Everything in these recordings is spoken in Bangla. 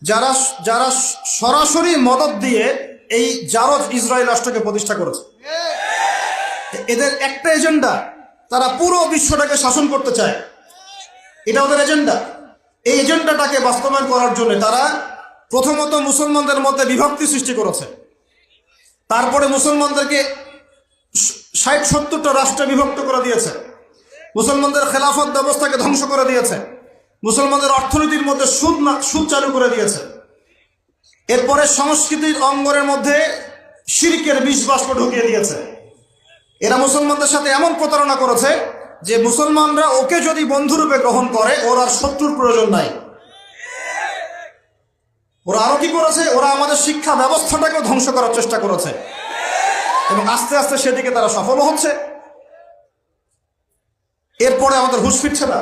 যারা যারা সরাসরি মদদ দিয়ে এই জারজ ইসরায়েল রাষ্ট্রকে প্রতিষ্ঠা করেছে। এদের একটা এজেন্ডা, তারা পুরো বিশ্বটাকে শাসন করতে চায়, এটা ওদের এজেন্ডা। এই এজেন্ডাটাকে বাস্তবায়ন করার জন্য তারা প্রথমত মুসলমানদের মধ্যে বিভক্তি সৃষ্টি করেছে, তারপরে মুসলমানদেরকে 60-70টা রাষ্ট্রে বিভক্ত করে দিয়েছে, মুসলমানদের খেলাফত ব্যবস্থাকে ধ্বংস করে দিয়েছে, মুসলমানদের অর্থনীতির মধ্যে সুদ চালু করে দিয়েছে। এরপরে সংস্কৃতির অঙ্গনের মধ্যে শিরকের বিষ বাষ্প ঢুকিয়ে দিয়েছে। এরা মুসলমানদের সাথে এমন প্রতারণা করেছে যে মুসলমানরা ওকে যদি বন্ধুরূপে গ্রহণ করে ওর আর শত্রুর প্রয়োজন নাই। ওরা আরো কি করেছে, ওরা আমাদের শিক্ষা ব্যবস্থাটাকেও ধ্বংস করার চেষ্টা করেছে এবং আস্তে আস্তে সেদিকে তারা সফল হচ্ছে। এরপরে আমাদের হুঁশ ফিরছে না।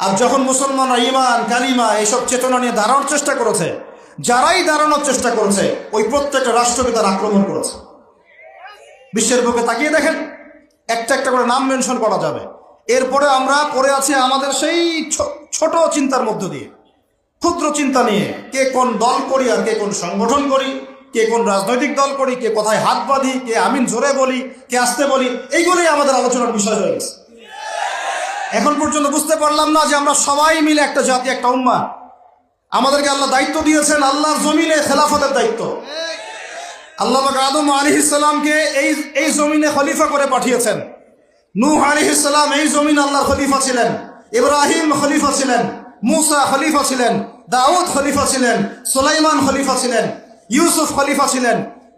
আর যখন মুসলমানরা ঈমান কালিমা এইসব চেতনা নিয়ে দাঁড়ানোর চেষ্টা করেছে, যারাই দাঁড়ানোর চেষ্টা করেছে ওই প্রত্যেকটা রাষ্ট্রকে তারা আক্রমণ করেছে। বিশ্বের বুকে তাকিয়ে দেখেন, একটা একটা করে নাম মেনশন করা যাবে। এরপরে আমরা পড়ে আছি আমাদের সেই ছোট চিন্তার মধ্য দিয়ে, ক্ষুদ্র চিন্তা নিয়ে, কে কোন দল করি আর কে কোন সংগঠন করি, কে কোন রাজনৈতিক দল করি, কে কোথায় হাত বাঁধি, কে আমিন জোরে বলি, কে আসতে বলি, এইগুলোই আমাদের আলোচনার বিষয় হয়ে গেছে। এখন পর্যন্ত বুঝতে পারলাম না যে আমরা সবাই মিলে একটা জাতি, একটা উম্মা। আমাদেরকে আল্লাহ দায়িত্ব দিয়েছেন, আল্লাহর জমিনে খেলাফতের দায়িত্ব। আল্লাহ পাক আদম আলাইহিস সালামকে এই জমিনে খলিফা করে পাঠিয়েছেন। নূহ আলাইহিস সালাম এই জমিন আল্লাহর খলিফা ছিলেন, ইব্রাহিম খলিফা ছিলেন, মুসা খলিফা ছিলেন, দাউদ খলিফা ছিলেন, সুলাইমান খলিফা ছিলেন, ইউসুফ খলিফা ছিলেন,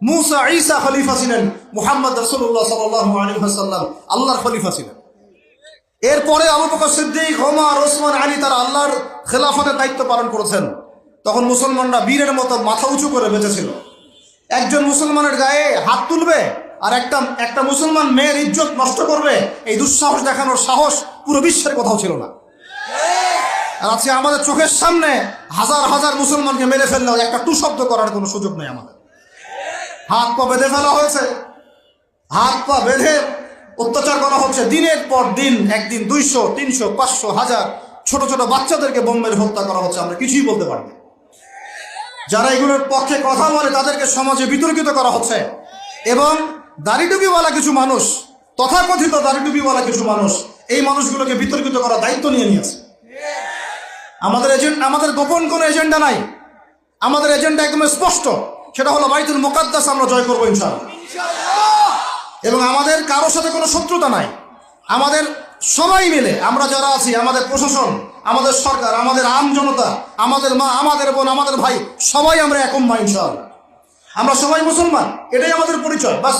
মুসা ঈসা খলিফা ছিলেন, মুহাম্মদ রাসূলুল্লাহ সাল্লাল্লাহু আলাইহি ওয়াসাল্লাম আল্লাহর খলিফা ছিলেন। এরপরে আবু বকর সিদ্দিক, ওমর, ওসমান, আলী তারা আল্লাহর খেলাফতের দায়িত্ব পালন করেছেন। তখন মুসলমানরা বীরের মতো মাথা উঁচু করে বেঁচেছিল। একজন মুসলমানের গায়ে হাত তুলবে আর একটা মুসলমান মেয়ের ইজ্জত নষ্ট করবে, এই দুঃসাহস দেখানোর সাহস পুরো বিশ্বের কোথাও ছিল না। আর আজকে আমাদের চোখের সামনে হাজার হাজার মুসলমানকে মেরে ফেললেও একটা টু শব্দ করার কোনো সুযোগ নেই। আমাদের হাত পা বেঁধে ফেলা হয়েছে, হাত পা বেঁধে অত্যাচার করা হচ্ছে দিনের পর দিন। একদিন 200, 300, 500, 1000 ছোট ছোট বাচ্চাদেরকে বোম মেরে হত্যা করা হচ্ছে, আমরা কিছুই বলতে পারি না। যারা এগুলোর পক্ষে কথা বলে তাদেরকে সমাজে বিতর্কিত করা হচ্ছে এবং দাড়িটুপিওয়ালা কিছু মানুষ, তথাকথিত দাড়িটুপিওয়ালা কিছু মানুষ এই মানুষগুলোকে বিতর্কিত করার দায়িত্ব নিয়ে নিয়েছে। আমাদের গোপন কোনো এজেন্ডা নাই, আমাদের এজেন্ডা একদম স্পষ্ট, সেটা হলো বাইতুল মুকাদ্দাস আমরা জয় করবো ইনশাআল্লাহ। এবং আমাদের কারোর সাথে কোনো শত্রুতা নাই। আমাদের সবাই মিলে আমরা যারা আছি, আমাদের প্রশাসন, আমাদের সরকার, আমাদের আম জনতা, আমাদের মা, আমাদের বোন, আমাদের ভাই, সবাই আমরা এক উম্মাহ ইনশাআল্লাহ। আমরা সবাই মুসলমান, এটাই আমাদের পরিচয়। বাস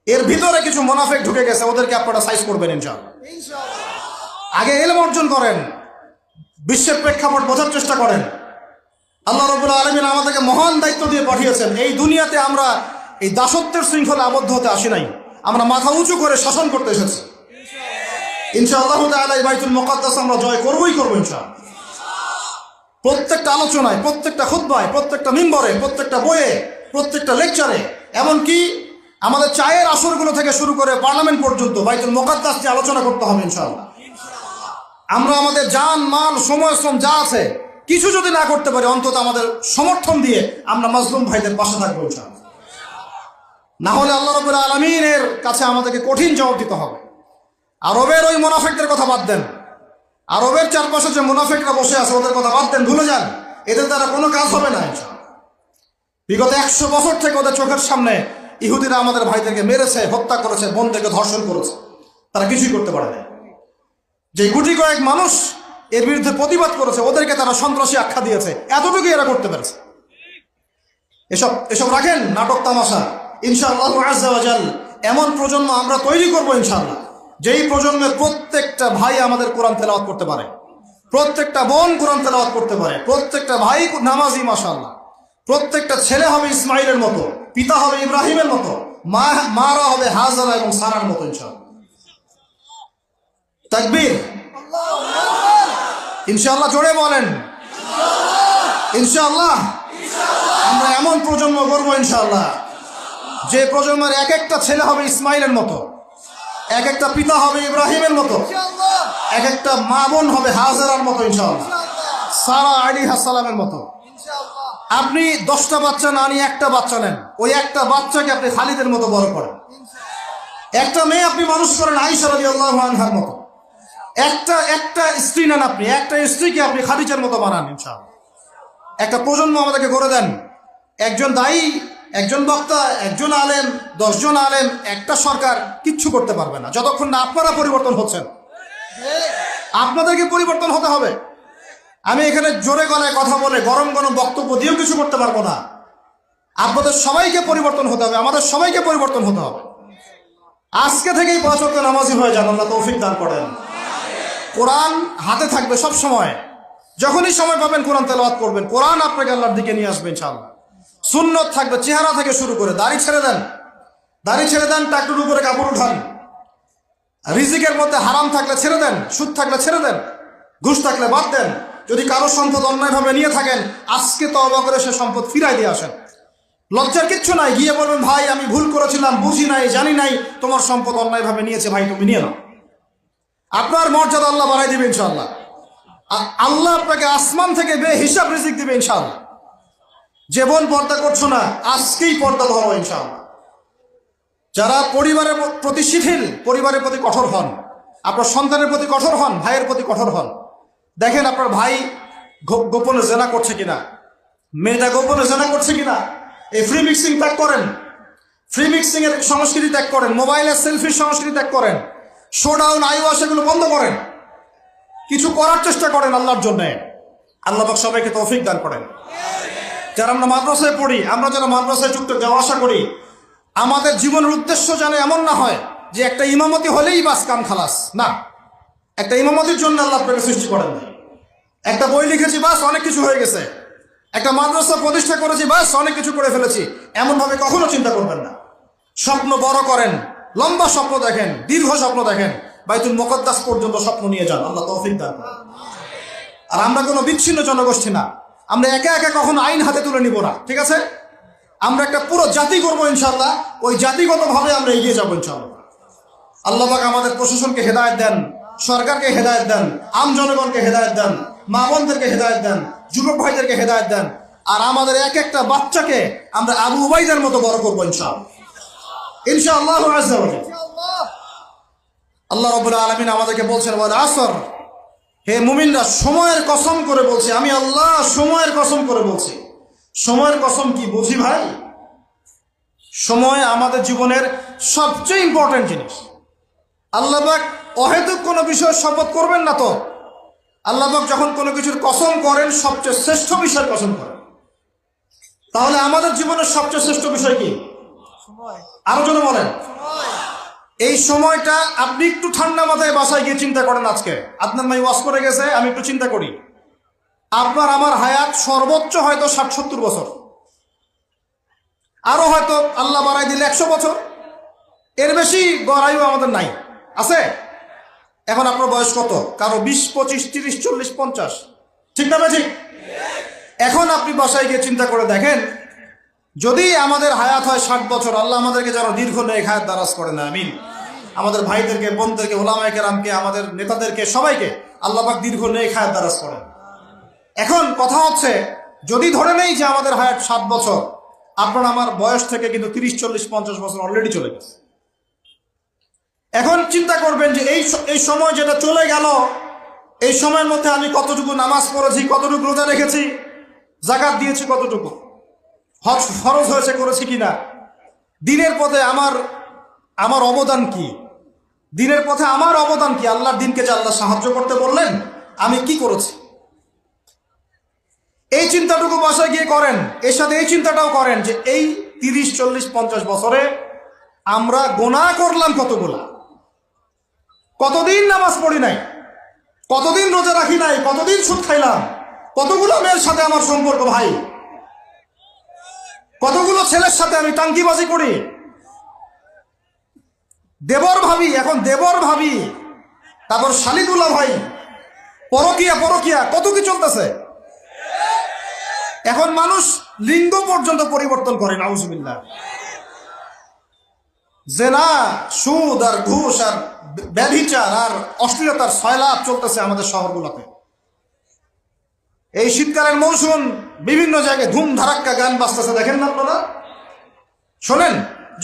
এর ভিতরে কিছু মুনাফিক ঢুকে গেছে, ওদেরকে আপনারা সাইজ করবেন ইনশাআল্লাহ। আগে ইলম অর্জন করেন, বিশ্বের প্রেক্ষাপট বোঝার চেষ্টা করেন। আল্লাহ রাব্বুল আলামিন আমাদেরকে মহান দায়িত্ব দিয়ে পাঠিয়েছেন। এই দুনিয়াতে আমরা এই দাসত্বের শৃঙ্খলে আবদ্ধ হতে আসি নাই, আমরা মাথা উঁচু করে শাসন করতে এসেছি ইনশাআল্লাহ তাআলা। এই বাইতুল মুকাদ্দাস আমরা জয় করবই করবো ইনশাআল্লাহ। প্রত্যেকটা আলোচনায়, প্রত্যেকটা খুতবায়, প্রত্যেকটা মিম্বরে, প্রত্যেকটা বইয়ে, প্রত্যেকটা লেকচারে, এমনকি আমাদের চায়ের আসরগুলো থেকে শুরু করে পার্লামেন্ট পর্যন্ত বাইতুল মুকাদ্দাস নিয়ে আলোচনা করতে হবে ইনশাআল্লাহ। আমরা আমাদের জান, মাল, সময়, শ্রম যা আছে কিছু যদি না করতে পারি, অন্তত আমাদের সমর্থন দিয়ে আমরা মাজলুম ভাইদের পাশে থাকবো ইনশাআল্লাহ। না হলে আল্লাহ রাব্বুল আলামিনের কাছে আমাদেরকে কঠিন জবাব দিতে হবে। আরবের ওই মুনাফিকদের কথা বাদ দেন, আরবের চারপাশে যে মুনাফিকরা বসে আছে ওদের কথা বাদ দেন, ভুলে যান, এদের দ্বারা কোনো কাজ হবে না ইনশাআল্লাহ। বিগত 100 বছর থেকে ওদের চোখের সামনে ইহুদিরা আমাদের ভাইদেরকে মেরেছে, হত্যা করেছে, বোনদেরকে ধর্ষণ করেছে, তারা কিছুই করতে পারে না। যে গুটি কয়েক মানুষ এর বিরুদ্ধে প্রতিবাদ করেছে ওদেরকে তারা সন্ত্রাসী আখ্যা দিয়েছে, এতটুকু এরা করতে পেরেছে। এসব রাখেন নাটক তামাশা। ইনশাআল্লাহ আযজা ওয়া জাল এমন প্রজন্ম আমরা তৈরি করব ইনশাআল্লাহ, যেই প্রজন্মের প্রত্যেকটা ভাই আমাদের কোরআন তেলাওয়াত করতে পারে, প্রত্যেকটা বোন কোরআন তেলাওয়াত করতে পারে, প্রত্যেকটা ভাই নামাজি মাশাআল্লাহ, প্রত্যেকটা ছেলে হবে ইসমাইলের মতো, পিতা হবে ইব্রাহিমের মতো, মারা হবে হাজারা এবং সারার মতো ইনশাআল্লাহ। তাকবীর, ইনশাআল্লাহ জোরে বলেন ইনশাআল্লাহ। আমরা এমন প্রজন্ম গড়ব ইনশাআল্লাহ, যে প্রজন্মের এক একটা ছেলে হবে ইসমাইলের মতো, এক একটা পিতা হবে ইব্রাহিমের মতো, এক একটা মা বোন হবে হাজারার মতো ইনশাআল্লাহ, সারা আলাইহিস সালামের মতো। আপনি 10টা বাচ্চা না নিয়ে একটা বাচ্চা নেন, ওই একটা বাচ্চাকে আপনি খালিদের মতো বড় করেন। একটা মেয়ে আপনি মানুষ করেন আয়েশা রাদিয়াল্লাহু আনহার মতো। একটা স্ত্রী নেন, আপনি একটা স্ত্রীকে আপনি খাদিজার মতো বানান ইনশাআল্লাহ। একটা প্রজন্ম আমাদেরকে গড়ে দেন। একজন দায়ী, একজন বক্তা, একজন আলেম, 10 জন আলেম, একটা সরকার কিচ্ছু করতে পারবে না যতক্ষণ না আপনারা পরিবর্তন হচ্ছেন। আপনাদেরকে পরিবর্তন হতে হবে। আমি এখানে জোরে গলায় কথা বলে গরম গরম বক্তব্য দিয়েও কিছু করতে পারবো না। আপনাদের সবাইকে পরিবর্তন হতে হবে, আমাদের সবাইকে পরিবর্তন হতে হবে। আজকে থেকেই 5 ওয়াক্ত নামাজি হয়ে যান, আল্লাহ তৌফিক দান করেন। কোরআন হাতে থাকবে সব সময়, যখনই সময় পাবেন কোরআন তেলাওয়াত করবেন। কোরআন আপনাকে আল্লাহর দিকে নিয়ে আসবে ইনশাআল্লাহ। সুন্নত থাকবে, চেহারা থেকে শুরু করে দাড়ি ছেড়ে দেন, টাকটুর উপরে কাপড় উঠান। রিজিকের মধ্যে হারাম থাকলে ছেড়ে দেন, সুদ থাকলে ছেড়ে দেন, ঘুষ থাকলে বাদ দেন। যদি কারো সম্পদ অন্যায়ভাবে নিয়ে থাকেন, আজকে তওবা করে সে সম্পদ ফিরাই দিয়ে আসেন। লজ্জার কিচ্ছু নাই, গিয়ে বলবেন ভাই আমি ভুল করেছিলাম, বুঝি নাই, জানি নাই, তোমার সম্পদ অন্যায়ভাবে নিয়েছে, ভাই তুমি নিয়ে নাও। আপনার মর্যাদা আল্লাহ বাড়াই দিবে ইনশাআল্লাহ। আল্লাহ আপনাকে আসমান থেকে বেহিসাব রিজিক দিবে ইনশাআল্লাহ। যে বোন পর্দা করছো না, আজকেই পর্দা ধরো ইনশাআল্লাহ। যারা পরিবারের প্রতি শিথিল, পরিবারের প্রতি কঠোর হন, আপনার সন্তানের প্রতি কঠোর হন, ভাইয়ের প্রতি কঠোর হন। দেখেন আপনার ভাই গোপনে জেনা করছে কিনা, মেয়েটা গোপনে জেনা করছে কিনা। এই ফ্রি মিক্সিং ত্যাগ করেন, ফ্রি মিক্সিং এর সংস্কৃতি ত্যাগ করেন, মোবাইলের সেলফির সংস্কৃতি ত্যাগ করেন, শোডাউন আইওয়াশ এগুলো বন্ধ করেন, কিছু করার চেষ্টা করেন আল্লাহর জন্য। আল্লাহ পাক সবাইকে তৌফিক দান করেন। যারা আমরা মাদ্রাসায় পড়ি, আমরা যারা মাদ্রাসায় যুক্ত যাওয়া আসা করি, আমাদের জীবনের উদ্দেশ্য যেন এমন না হয় যে একটা ইমামতি হলেই বাস কাম খালাস। না, একটা ইমামতির জন্য আল্লাহ আপনাকে সৃষ্টি করেন না। একটা বই লিখেছি বাস অনেক কিছু হয়ে গেছে, একটা মাদ্রাসা প্রতিষ্ঠা করেছি বাস অনেক কিছু করে ফেলেছি, এমন ভাবে কখনো চিন্তা করবেন না। স্বপ্ন বড় করেন, লম্বা স্বপ্ন দেখেন, দীর্ঘ স্বপ্ন দেখেন, বাইতুল মুকদ্দাস পর্যন্ত স্বপ্ন নিয়ে যান। আল্লাহ তৌফিক দান করেন। আর আমরা কোনো বিচ্ছিন্ন জনগোষ্ঠী না, আমরা একা একা কখনো আইন হাতে তুলে নিব না, ঠিক আছে? আমরা একটা পুরো জাতি করবো ইনশাআল্লাহ, ওই জাতিগতভাবে আমরা এগিয়ে যাবো ইনশাআল্লাহ। আল্লাহ পাক আমাদের প্রশাসনকে হেদায়েত দেন, সরকারকে হেদায়েত দেন, আম জনগণকে হেদায়েত দেন, মা বোনদেরকে হেদায়েত দেন, যুবক ভাইদেরকে হেদায়েত দেন। আর আমাদের এক একটা বাচ্চাকে আমরা আবু উবাইদার মতো বড় করবো ইনশাআল্লাহ, ইনশাআল্লাহ আযজা ওয়া জাল্লা। আল্লাহ রাব্বুল আলামিন আমাদেরকে বলছেন, ওয়াল আসর, হে মুমিনরা সময়ের কসম করে বলছি, আমি আল্লাহ সময়ের কসম করে বলছি। সময়ের কসম কি বুঝি ভাই? সময় আমাদের জীবনের সবচেয়ে ইম্পর্টেন্ট জিনিস। আল্লাহ পাক অহেতুক কোনো বিষয়ের শপথ করবেন না তো। আল্লাহ পাক যখন কোনো কিছুর কসম করেন, সবচেয়ে শ্রেষ্ঠ বিষয়ের কসম করেন। তাহলে আমাদের জীবনের সবচেয়ে শ্রেষ্ঠ বিষয় কি? আরো জনে বলেন। এই সময়টা আপনি একটু ঠান্ডা মাথায় বাসায় গিয়ে চিন্তা করেন। আজকে আপনার মাই ওয়াজ করে গেছে, আমি একটু চিন্তা করি, আপনার আমার হায়াত সর্বোচ্চ হয়তো 60-70 বছর, আরো হয়তো আল্লাহ বাড়াই দিলে 100 বছর, এর বেশি গড়াইও আমাদের নাই, আছে? এখন আপনার বয়স কত? কারো 20, 25, 30, 40, 50, ঠিক না ঠিক? এখন আপনি বাসায় গিয়ে চিন্তা করে দেখেন, যদি আমাদের হায়াত হয় 60 বছর, আল্লাহ আমাদেরকে যেন দীর্ঘ নেক হায়াত দারাজ করে না, আমিন। আমাদের ভাইদেরকে, বোনদেরকে, ওলামায়ে কেরামকে, আমাদের নেতাদেরকে, সবাইকে আল্লাহ পাক দীর্ঘ নেক হায়াত দারাজ করেন। এখন কথা হচ্ছে, যদি ধরে নেই যে আমাদের হায়াত 7 বছর, আপনার আমার বয়স থেকে কিন্তু 30, 40, 50 বছর অলরেডি চলে গেছে। এখন চিন্তা করবেন যে এই সময় যেটা চলে গেল, এই সময়ের মধ্যে আমি কতটুকু নামাজ পড়েছি, কতটুকু রোজা রেখেছি, যাকাত দিয়েছি কতটুকু, হজ ফরজ হয়েছে করেছি কিনা, দিনের পথে আমার অবদান কি, দিনের পথে আমার অবদান কি, আল্লাহর দিনকে যে আল্লাহ সাহায্য করতে বললেন আমি কি করেছি, এই চিন্তাটুকু বাসায় গিয়ে করেন। এর সাথে এই চিন্তাটাও করেন যে এই 30, 40, 50 বছরে আমরা গুনাহ করলাম কতগুলা, কতদিন নামাজ পড়ি নাই, কতদিন রোজা রাখি নাই, কতদিন সুদ খাইলাম, কতগুলো মেয়ের সাথে আমার সম্পর্ক ভাই, কতগুলো ছেলের সাথে আমি টাঙ্কিবাজি করি, দেবর ভাবি, এখন দেবর ভাবি, তারপর শালিদুল্লাহ ভাই, পরকিয়া কত কি চলতেছে। এখন মানুষ লিঙ্গ পর্যন্ত পরিবর্তন করে, নাউজুবিল্লাহ। জেনা, সুদ আর ঘুষ আর ব্যভিচার আর অশ্লীলতার সয়লাভ চলতেছে আমাদের শহরগুলোতে। এই শীতকালের মৌসুম বিভিন্ন জায়গায় ধুম ধারাক্কা গান বাজতেছে, দেখেন না আপনারা? শোনেন,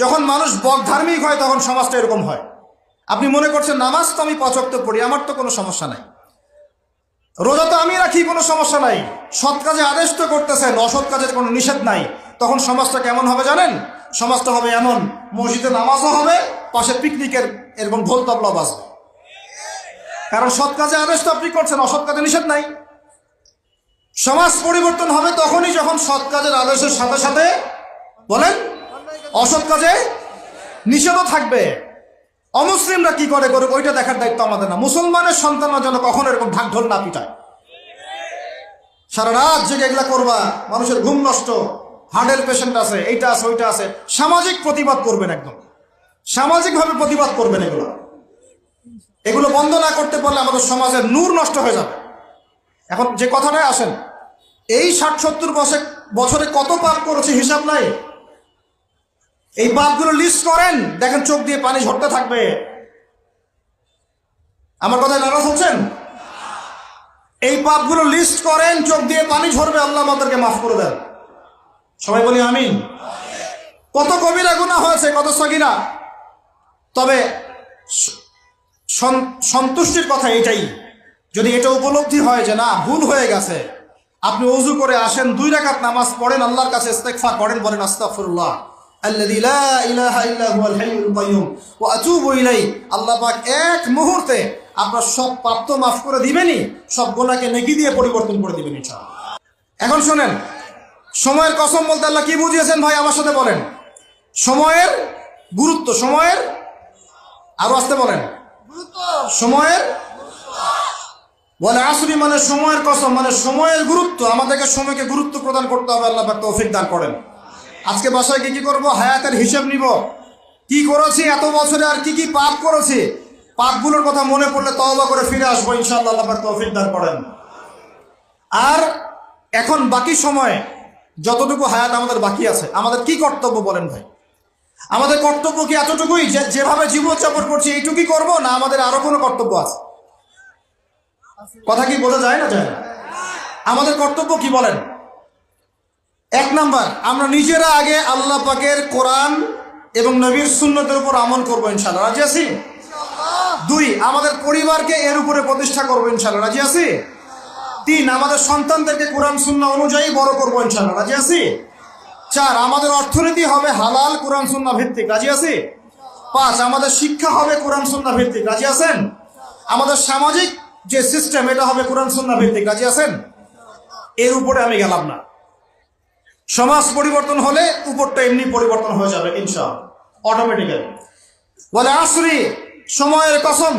যখন মানুষ বকধার্মিক হয় তখন সমাজটা এরকম হয়। আপনি মনে করছেন নামাজ তো আমি 5 ওয়াক্ত পড়ি, আমার তো কোনো সমস্যা নাই, রোজা তো আমি রাখি, কোনো সমস্যা নাই, সৎ কাজে আদেশ তো করতেছেন, অসৎ কাজের কোনো নিষেধ নাই, তখন সমাজটা কেমন হবে জানেন? সমাজটা হবে এমন, মসজিদে নামাজও হবে, পাশে পিকনিকের এরকম ঢোল তবলা বাজবে। কারণ সৎ কাজে আদেশ তো আপনি করছেন, অসৎ কাজে নিষেধ নাই। সমাজ পরিবর্তন হবে তখনই যখন সৎ কাজের আদেশের সাথে সাথে বলেন অসৎ কাজে নিষেধও থাকবে। অমুসলিমরা কি করে করুক ওইটা দেখার দায়িত্ব আমাদের না। মুসলমানের সন্তানরা যেন কখনো এরকম ঢাক ঢোল না পিটায়, সারা রাত জেগে এগুলা করবা, মানুষের ঘুম নষ্ট, হার্টের পেশেন্ট আছে, এইটা আছে ওইটা আছে। সামাজিক প্রতিবাদ করবেন, একদম সামাজিকভাবে প্রতিবাদ করবেন। এগুলো বন্ধ না করতে পারলে আমাদের সমাজের নূর নষ্ট হয়ে যাবে। এখন যে কথাটায় আসেন, এই 60-70 বছরে কত পাপ করেছে হিসাব নাই। এই পাপগুলো লিস্ট করেন, দেখেন চোখ দিয়ে পানি ঝরতে থাকবে। আমার কথায় নারাজ হচ্ছেন? এই পাপগুলো লিস্ট করেন, চোখ দিয়ে পানি ঝরবে, আল্লাহ আমাদেরকে মাফ করে দেন। সবাই বলি আমিন। কত কবিরা গুনাহ হয়েছে, কত সগীরা। তবে সন্তুষ্টির কথা এটাই, যদি এটা উপলব্ধি হয় যে না ভুল হয়ে গেছে, আপনি ওযু করে আসেন, 2 রাকাত নামাজ পড়েন, আল্লাহর কাছে ইস্তেগফার করেন, বলেন আস্তাগফিরুল্লাহ আল্লাযী লা ইলাহা ইল্লা হুয়াল হাইয়ুল কাইয়্যুম ওয়া আতুবু ইলাইহি। আল্লাহ পাক এক মুহূর্তে আপনার সব পাপ তো মাফ করে দিবেনই, সব গুনাহকে নেকি দিয়ে পরিবর্তন করে দিবেন ইনশাআল্লাহ। এখন শুনেন, সময়ের কসম বলতে আল্লাহ কি বুঝিয়েছেন ভাই আমার সাথে বলেন? সময়ের গুরুত্ব, সময়ের, আরো আসতে বলেন, সময়ের, বলে আসরি মানে সময়ের কসম, মানে সময়ের গুরুত্ব। আমাদেরকে সময়কে গুরুত্ব প্রদান করতে হবে। আল্লাহ পাক তৌফিক দান করেন। আজকে বাসায় কি করব? হায়াতের হিসাব নিব, কি করেছি এত বছরে, আর কি কি পাপ করেছি, পাপগুলোর কথা মনে পড়লে তওবা করে ফিরে আসবো ইনশাআল্লাহ। আল্লাহ পাক তৌফিক দান করেন। আর এখন বাকি সময়ে যতটুকু হায়াত আমাদের বাকি আছে, আমাদের কি কর্তব্য বলেন ভাই? আমাদের কর্তব্য কি এতটুকুই যে যেভাবে জীবনযাপন করছি এইটুকুই করব, না আমাদের আরো কোনো কর্তব্য আছে? কথা কি বোঝা যায় না? যায় না? আমাদের কর্তব্য কি বলেন? 1 নাম্বার, আমরা নিজেরা আগে আল্লাহ পাকের কোরআন এবং নবীর সুন্নতের উপর আমল করবো ইনশাআল্লাহ, রাজি আছি? 2, আমাদের পরিবারকে এর উপরে প্রতিষ্ঠা করবো ইনশাআল্লাহ, রাজি আছি? 3, আমাদের সন্তানদেরকে কোরআন সুন্নাহ অনুযায়ী বড় করবো ইনশাআল্লাহ, রাজি আছি? 4, আমাদের অর্থনীতি হবে হালাল কোরআন সুন্নাহ ভিত্তিক, রাজি আছি? 5, আমাদের শিক্ষা হবে কোরআন সুন্নাহ ভিত্তিক, রাজি আছেন? আমাদের সামাজিক যে সিস্টেম এটা হবে কোরআন সুন্নাহ ভিত্তিক, রাজি আছেন? এর উপরে আমি গেলাম না। সমাজ পরিবর্তন হলে উপরটা এমনি পরিবর্তন হয়ে যাবে ইনশাআল্লাহ, অটোমেটিক্যালি। বলে আসরি, সময়ের কসম।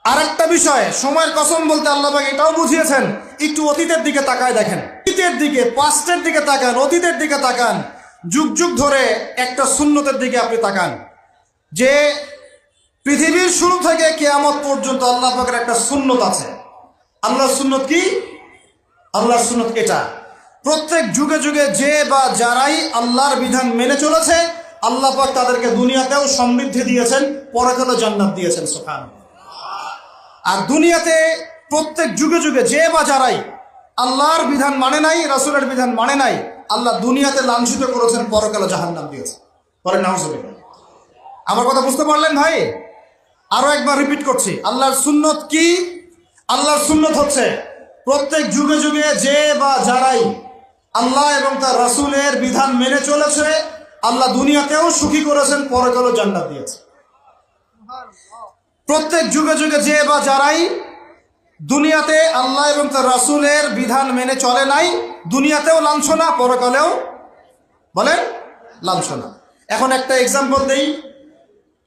আরেকটা বিষয়, সময়ের কসম বলতে আল্লাহ পাক এটাও বুঝিয়েছেন, একটু অতীতের দিকে তাকায় দেখেন, অতীতের দিকে, পাস্টের দিকে তাকান, অতীতের দিকে তাকান, যুগ যুগ ধরে একটা সুন্নতের দিকে আপনি তাকান, যে পৃথিবীর শুরু থেকে কিয়ামত পর্যন্ত আল্লাহ পাকের একটা সুন্নত আছে। আল্লাহর সুন্নত কি? আল্লাহর সুন্নত এটা, প্রত্যেক যুগে যুগে যে বা যারাই আল্লাহর বিধান মেনে চলেছে, আল্লাহ পাক তাদেরকে দুনিয়াতেও সমৃদ্ধি দিয়েছেন, পরকালে জান্নাত দিয়েছেন, সুবহানাল্লাহ। আর দুনিয়াতে প্রত্যেক যুগে যুগে যে বা যারাই আল্লাহর বিধান মানে নাই, রাসূলের বিধান মানে নাই, আল্লাহ দুনিয়াতে লাঞ্ছিত করেছেন, পরকালে জাহান্নাম দিয়েছেন। বলেন নাউজুবিল্লাহ। আমার কথা বুঝতে পারলেন ভাই? আরো একবার রিপিট করছি, আল্লাহর সুন্নত কি? আল্লাহর সুন্নত হচ্ছে প্রত্যেক যুগে যুগে যে বা যারাই আল্লাহ এবং তার রাসূলের বিধান মেনে চলেছে, আল্লাহ দুনিয়াতেও সুখী করেছেন, পরকালেও জান্নাত দিয়েছে। প্রত্যেক যুগে যুগে যে বা যারাই দুনিয়াতে আল্লাহ এবং তার রাসূলের বিধান মেনে চলে নাই, দুনিয়াতেও লাঞ্ছনা, পরকালেও বলেন লাঞ্ছনা। এখন একটা এক্সাম্পল দেই,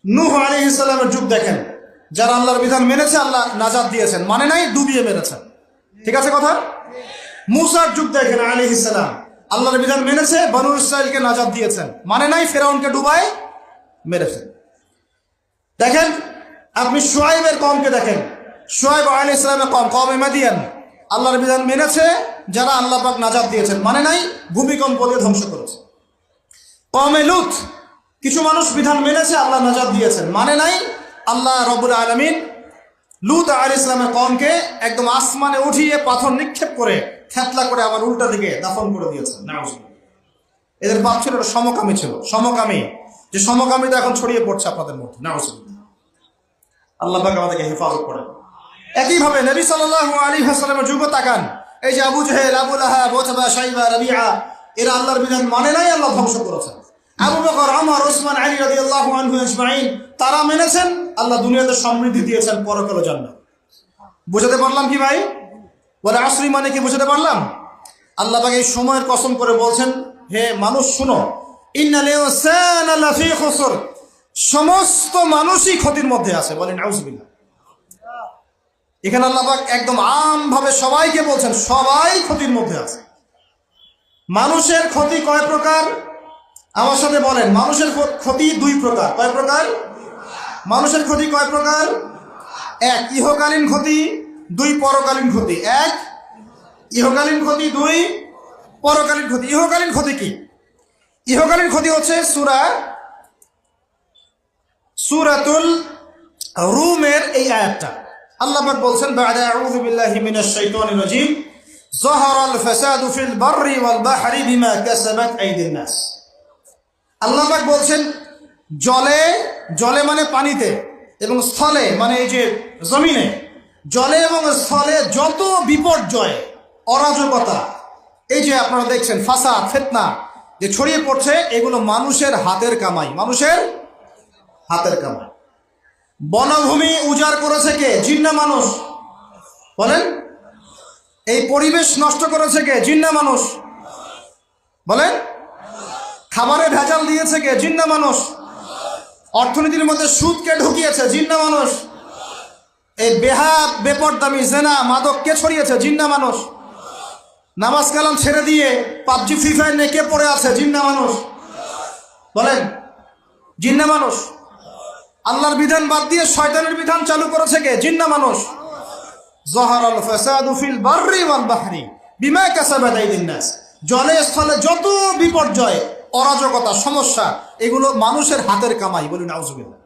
নূহ আলাইহিস সালামের যুগ দেখেন, যারা আল্লাহর বিধান মেনেছে আল্লাহ নাজাত দিয়েছেন, মানে নাই ডুবিয়ে মেরেছেন, ঠিক আছে কথা? মূসার যুগ দেখেন আলাইহিস সালাম, আল্লাহর বিধান মেনেছে, বনু ইসরাইলকে নাজাত দিয়েছেন, মানে নাই ফেরাউনকে ডুবায় মেরেছেন। দেখেন আপনি শুআইবের কওমকে দেখেন, শুআইব আলাইহিস সালামের কওম, কওমে মাদিয়ান, আল্লাহর বিধান মেনেছে, যারা আল্লাহ পাক নাজাত দিয়েছেন, মানে নাই ভূমিকম্প দিয়ে ধ্বংস করেছে। কওমে লূত, কিছু মানুষ বিধান মেনেছে, আল্লাহ নাজাত দিয়েছেন, মানে নাই আল্লাহ রব্বুল আলামিন লূত আলাইহিস সালামের কওমকে একদম আসমানে উঠিয়ে পাথর নিক্ষেপ করে থেতলা করে আবার উল্টা দিকে দাফন করে দিয়েছেন। নাউজুবিল্লাহ। এদের পাপ ছিল, সমকামী ছিল, সমকামী, যে সমকামীটা এখন ছড়িয়ে পড়ছে আপনাদের মধ্যে। নাউজুবিল্লাহ। আল্লাহ পাক আমাদেরকে হেফাজত করেন। একইভাবে নবী সাল্লাল্লাহু আলাইহি ওয়াসাল্লামের যুগ তাকান, এই যে আবু জাহেল, আবু লাহাব, উতবা, শাইবা, রাবিআ, এরা আল্লাহর বিধান মানে নাই, আল্লাহ ধ্বংস করেছেন। আবু বকর, ওমর, ওসমান, আলী রাদিয়াল্লাহু আনহু আজমাইন, তারা মেনেছেন, আল্লাহ দুনিয়াতে সমৃদ্ধি দিয়েছেন, পরকালে জান্নাত। বুঝাতে পারলাম কি ভাই? ওয়াল আসরি মানে কি বুঝাতে পারলাম? আল্লাহ পাক এই সময়ের কসম করে বলছেন, হে মানুষ শুনো, ইন্নাল ইনসানা লাফি খুসর, সমস্ত মানুষই ক্ষতির মধ্যে আছে। বলেন নাউজুবিল্লাহ। এখানে আল্লাহ পাক একদম আমভাবে সবাইকে বলছেন, সবাই ক্ষতির মধ্যে আছে। মানুষের ক্ষতি কয় প্রকার? আমার সাথে বলেন, মানুষের ক্ষতি দুই প্রকার। কয় প্রকার? মানুষের ক্ষতি কয় প্রকার? এক, ইহকালীন ক্ষতি, দুই, পরকালীন ক্ষতি। এক, ইহকালীন ক্ষতি, দুই, পরকালীন ক্ষতি। ইহকালীন ক্ষতি কি? ইহকালীন ক্ষতি হচ্ছে সূরাতুল রুমের এই আয়াতটা। আল্লাহ পাক বলছেন, বা'দা আউযু বিল্লাহি মিনাশ শাইতানির রাজীম, যাহারাল ফাসাদু ফিল বাররি ওয়াল বাহরি বিমা কাসাবাত আইদিন নাস। আল্লাহ পাক বলছেন, জলে মানে পানিতে, এবং স্থলে মানে এই যে জমিনে, জলে এবং স্থলে যত বিপর্যয়, অরাজকতা, এই যে আপনারা দেখছেন ফাসাদ, ফিতনা যে ছড়িয়ে পড়ছে, এগুলো মানুষের হাতের কামাই, মানুষের হাতের কামাই। বনভূমি উজাড় করেছে কে? জিন না মানুষ? বলেন। এই পরিবেশ নষ্ট করেছে কে? জিন না মানুষ? বলেন। খাবারে ভেজাল দিয়েছে কে? জিন না মানুষ? অর্থনীতির মধ্যে সুদকে ঢুকিয়েছে, জিন না মানুষ? এই বেপরদামি, জেনা, মাদক কে ছড়িয়েছে? জিন না মানুষ? নামাজ কালাম ছেড়ে দিয়ে পাবজি, ফ্রি ফায়ার নিয়ে কে পড়ে আছে? জিন না মানুষ? বলেন। জিন না মানুষ? আল্লাহর বিধান বাদ দিয়ে শয়তানের বিধান চালু করেছে কে? জিন না মানুষ? যাহারাল ফাসাদু ফিল বাররি ওয়াল বাহরি বিমা কাসাবাত আইদিন নাস। জলে স্থলে যত বিপর্যয়, অরাজকতা, সমস্যা, এগুলো মানুষের হাতের কামাই। বলি নাউজুবিল্লাহ।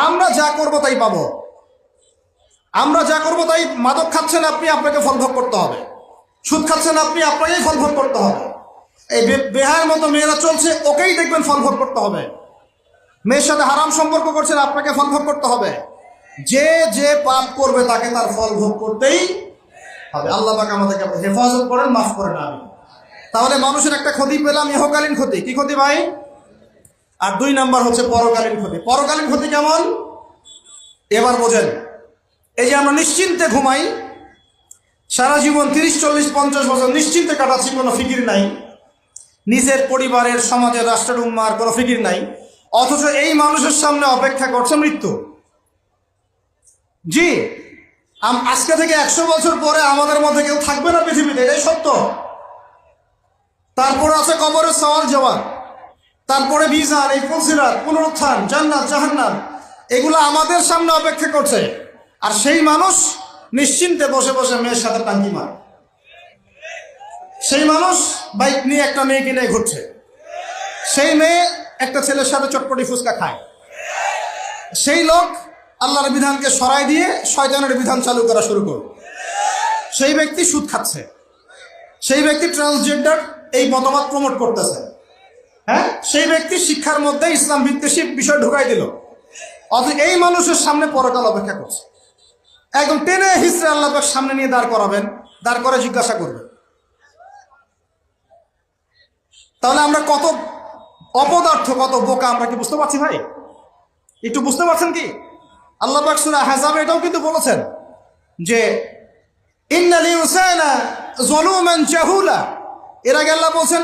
আমরা যা করব তাই পাবো। আমরা যা করব তাই। মাদক খাচ্ছেন আপনি, আপনাকে ফল ভোগ করতে হবে। সুদ খাচ্ছেন আপনি, আপনাকেই ফল ভোগ করতে হবে। এই বেহার মতো মেয়েরা চলছে, ওকেই দেখবেন ফল ভোগ করতে হবে। মেয়ের সাথে হারাম সম্পর্ক করছেন, আপনাকে ফল ভোগ করতে হবে। যে পাপ করবে তাকে তার ফল ভোগ করতেই হবে। আল্লাহ পাক আমাদেরকে হেফাজত করেন, মাফ করেন। আমি তাহলে মানুষের একটা ক্ষতি পেলাম, ইহকালীন ক্ষতি। কি ক্ষতি ভাই? আর দুই নাম্বার হচ্ছে পরকালীন ক্ষতি। পরকালীন ক্ষতি কেমন? এবার বোঝেন। এই যে আমরা নিশ্চিন্তে ঘুমাই, সারা জীবন 30, 40, 50 বছর নিশ্চিন্তে কাটাচ্ছি, কোনো ফিকির নাই, নিজের পরিবারের, সমাজের, রাষ্ট্রের, উম্মার কোনো ফিকির নাই, অথচ এই মানুষের সামনে অপেক্ষা করছে মৃত্যু। জি, আজকে থেকে 100 বছর পরে আমাদের মধ্যে কেউ থাকবে না পৃথিবীতে, এটাই সত্য। তারপরে আছে কবরের সওয়াল জবাব, তারপরে মিজান, এই ফুলসিরাত, পুনরুত্থান, জান্নাত, জাহান্নাম, এগুলো আমাদের সামনে অপেক্ষা করছে। আর সেই মানুষ নিশ্চিন্তে বসে বসে মেয়ের সাথে টাঙ্কি মারে। সেই মানুষ বাইক নিয়ে একটা মেয়েকে নিয়ে ঘুরছে। সেই মেয়ে একটা ছেলের সাথে চটপটি ফুচকা খায়। সেই লোক আল্লাহর বিধানকে সরাই দিয়ে শয়তানের বিধান চালু করা শুরু করবে। সেই ব্যক্তি সুদ খাচ্ছে। সেই ব্যক্তি ট্রান্সজেন্ডার এই মতবাদ প্রমোট করতেছে। হ্যাঁ, সেই ব্যক্তি শিক্ষার মধ্যে ইসলাম ভিত্তিক বিষয় ঢুকাই দিল। অথচ এই মানুষের সামনে পরকাল অপেক্ষা করছে। একদম টেনে হিসড়ে আল্লাহ পাক সামনে নিয়ে দাঁড় করাবেন, দাঁড় করে জিজ্ঞাসা করবেন। তাহলে আমরা কত অপদার্থ, কত বোকা, আমরা কি বুঝতে পারছি ভাই? একটু বুঝতে পারছেন কি? আল্লাহ পাক সূরা আহজাবে এটাও কিন্তু বলেছেন যে ইন্নাল ইনসানা যালুমান জাহুলা। এর আগে আল্লাহ বলেন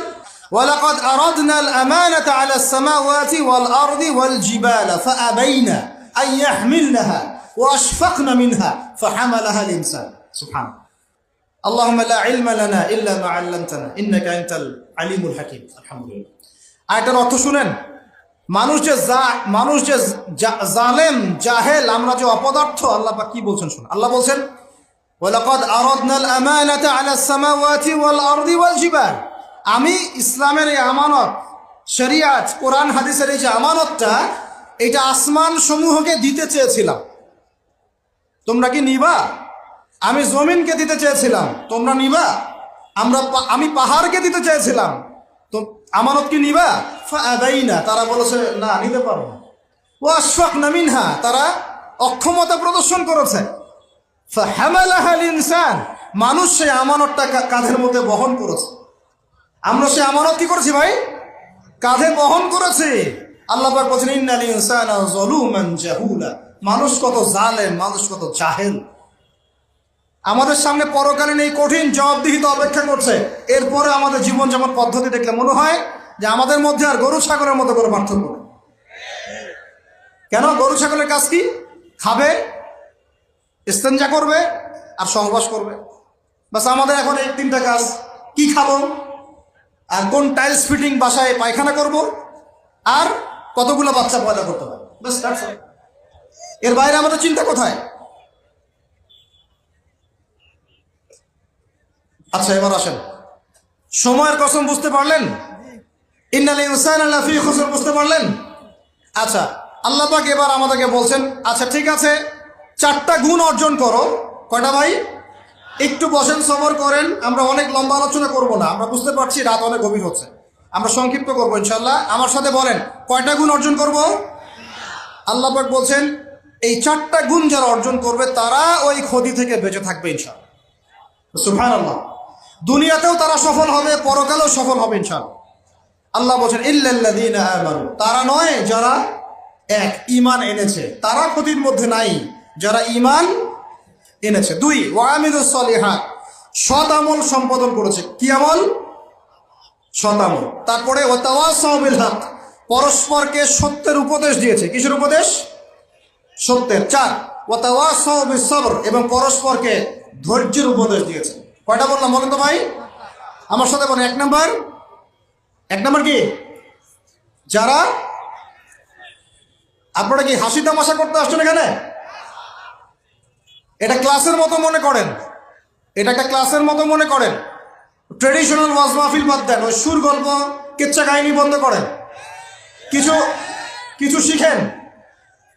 ওয়ালাকাদ আরাদনাল আমানাতা আলাস সামাওয়াতি ওয়াল আরদি ওয়াল জিবালা ফাআবাইনা আন ইয়াহমিলনাহা ওয়া আশফাকনা মিনহা ফাহামালাহা আল ইনসান। সুবহানাল্লাহ। আল্লাহুম্মা লা ইলমা লানা ইল্লা মা আল্লামতানা ইন্নাকা আনতাল আলিমুল হাকীম। আলহামদুলিল্লাহ। আয়াতের অর্থ শুনেন। মানুষ যে জালেম, জাহেল, আমরা যে অপদার্থ, আল্লাহ পাক কি বলছেন শুনুন। আল্লাহ বলছেন ওয়ালাকাদ আরাদনাল আমানাতা আলাস সামাওয়াতি ওয়াল আরদি ওয়াল জিবাল। আমি ইসলামের এই আমানত, শরিয়াত, কোরআন হাদিসের এই যে আমানতটা, এটা আসমান সমূহকে দিতে চেয়েছিলাম। তোমরা কি নিবা? আমি জমিনকে দিতে চেয়েছিলাম, তোমরা নিবা? আমি পাহাড়কে দিতে চেয়েছিলাম, তো আমানত কি নিবা? ফাআবাইনা, তারা বলেছে না, নিতে পারবো না। ওয়াশফাকনা মিনহা, তারা অক্ষমতা প্রদর্শন করেছে। ফাহামালাহাল ইনসান, মানুষ সেই আমানতটা কাঁধের মধ্যে বহন করেছে। আমরা সেই আমানত কি করেছি ভাই? কাঁধে বহন করেছি। আল্লাহ পাক বলেছেন ইন্নাল ইনসানা যালুমান জাহুলা, মানুষ কত জালেম, মানুষ কত জাহেল। আমাদের সামনে পরকালীন এই কঠিন জবাবদিহিতা অপেক্ষা করছে। এরপরে আমাদের জীবন যেমন পদ্ধতি দেখলে মনে হয় যে আমাদের মধ্যে আর গরু ছাগলের মধ্যে কোনো পার্থক্য নেই। কেন? গরু ছাগলের কাজ কি? খাবে, ইস্তেঞ্জা করবে আর সহবাস করবে, বাস। আমাদের এখন এই তিনটা কাজ। কি খাবো, আর কোন টাইলস ফিটিং বাসায় পায়খানা করব, আর কতগুলো বাচ্চা পয়দা করতে হবে, বাস। এর বাইরে আমাদের চিন্তা কোথায়? আচ্ছা, এবার আসেন, সময়ের কসম বুঝতে পারলেন? ইন্নাল ইনসানা লাফি খুসর বুঝতে পারলেন? আচ্ছা, আল্লাহ পাক এবার আমাদেরকে বলছেন, আচ্ছা ঠিক আছে, 4টা গুণ অর্জন করো। কয়টা ভাই? একটু বসেন, সবর করেন। আমরা অনেক লম্বা আলোচনা করব না, আমরা বুঝতে পারছি রাত অনেক গভীর হচ্ছে, আমরা সংক্ষিপ্ত করবো ইনশাল্লাহ। আমার সাথে বলেন, কয়টা গুণ অর্জন করব? আল্লাহ পাক বলছেন এই 4টা গুণ যারা অর্জন করবে তারা ওই ক্ষতি থেকে বেঁচে থাকবে ইনশাআল্লাহ। সুবহানাল্লাহ। দুনিয়াতেও তারা সফল হবে, পরকালেও সফল হবে ইনশাআল্লাহ। আল্লাহ বলছেন ইল্লাল্লাযীনা আমানু, তারা নয় যারা এক ঈমান এনেছে, তারা ক্ষতির মধ্যে নাই, যারা ঈমান এনেছে। 2 ওয়া আমিলুস সলিহাত, সৎ আমল সম্পাদন করেছে। কি আমল? সৎ আমল। তারপরে ওয়া তাওয়াসাউ বিল হক, পরস্পরকে সত্যের উপদেশ দিয়েছে। কিসের উপদেশ? সত্যের। 4 ওয়া তাওয়াসাউ বিস সবর, এবং পরস্পরকে ধৈর্যের উপদেশ দিয়েছে। কয়টা বললাম বলেন তো ভাই? আমার সাথে বলেন। 1 নাম্বার কি? যারা, আপনারা কি হাসি তামাশা করতে আসছেন এখানে? এটা ক্লাসের মতো মনে করেন, এটা একটা ক্লাসের মতো মনে করেন। ট্রেডিশনাল ওয়াজ মাহফিল বাদ দেন, ওই সুর গল্প কিচ্ছা কাহিনী বন্ধ করেন, কিছু শিখেন।